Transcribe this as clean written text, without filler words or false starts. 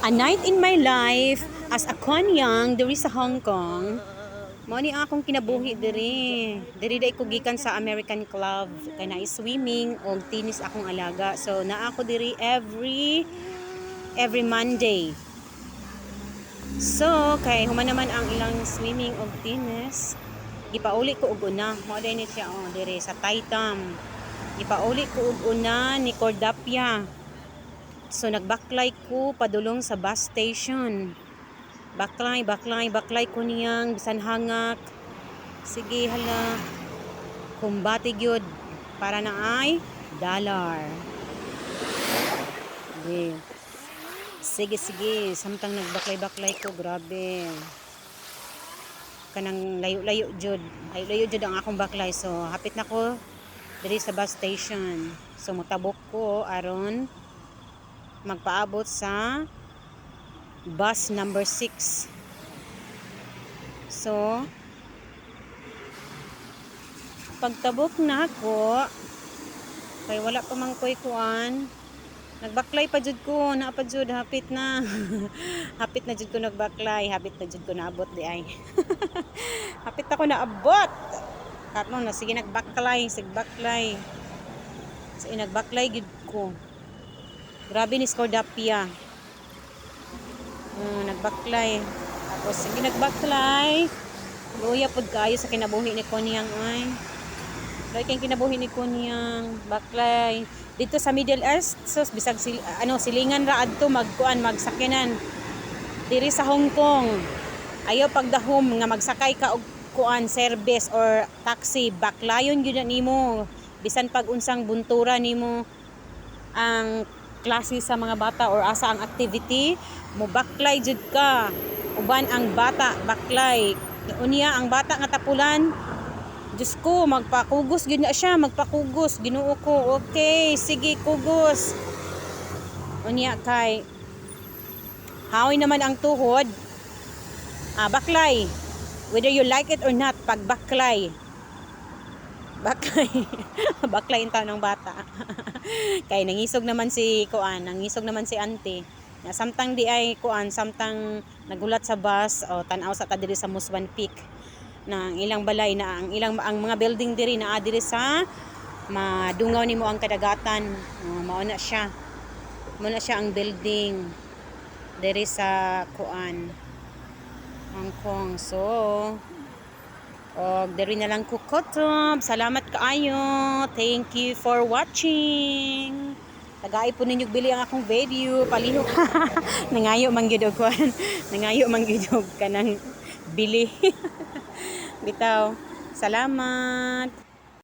A night in my life as a Konyang diri sa Hong Kong. Mao ni akong kinabuhi diri. Diri day ko gikan sa American Club kay na swimming og tennis akong alaga. So naa ako diri every Monday. So kay human naman ang ilang swimming og tennis. Gipauli ko og una. Mao day ni siya diri sa Taitam. Gipauli ko og una ni Cordapia. So nagbaklay ko padulong sa bus station. Baklay ko niyang bisan hangak. Sige hala. Kumbati gyud para na ay dollar. Sige. Samtang nagbaklay ko, grabe. Kanang layo-layo jud. Layo jud ang akong baklay. So hapit na ko diri sa bus station. So motabok ko aron magpaabot sa bus number 6. So pagtabok na ako kay wala pa man koy kuan, nagbaklay pa jud ko, naa pa jud hapit na. Hapit na jud ko nagbaklay, hapit na jud ko naabot di ay. Hapit ako naabot. Karon na sige nagbaklay. So nagbaklay gid ko. Grabe ni Cordapia. Nagbaklay. Tapos sige nagbaklay. Luya pod kaayo sa kinabuhi ni Konyang ay. Luya kay kinabuhi ni Konyang baklay. Dito sa Middle East, so bisag silingan ra adto magsakyanan. Diri sa Hong Kong. Ayaw pagdahom nga magsakay ka og kuan service or taxi, baklayon gyud nimo. Bisan pag unsang buntura nimo ang klase sa mga bata or asa ang activity, mo baklay jud ka. Uban ang bata baklay. Unya ang bata nga tapulan, Diyos ko, magpakugos gyud na siya, magpakugos. Ginoo ko, okay, sige, kugos. Unya kay haoy naman ang tuhod. Baklay. Whether you like it or not, pag baklay. Baklay yung ng bata. Kay nangisog naman si auntie. Na samtang di ay samtang nagulat sa bus o tanaw sa ta diri sa Muswan Peak na ang ilang balay na ang mga building diri na diri sa madungaw nimo ang kadagatan. Mao na siya ang building diri sa Hong Kong. So diri na lang ko kutob. Salamat kaayo. Thank you for watching. Tagaay po ninyo bili ang akong video. Palihok. Nangayo man gyud og kuan. Nangayo man gyud og kanang bili. Bitaw. Salamat.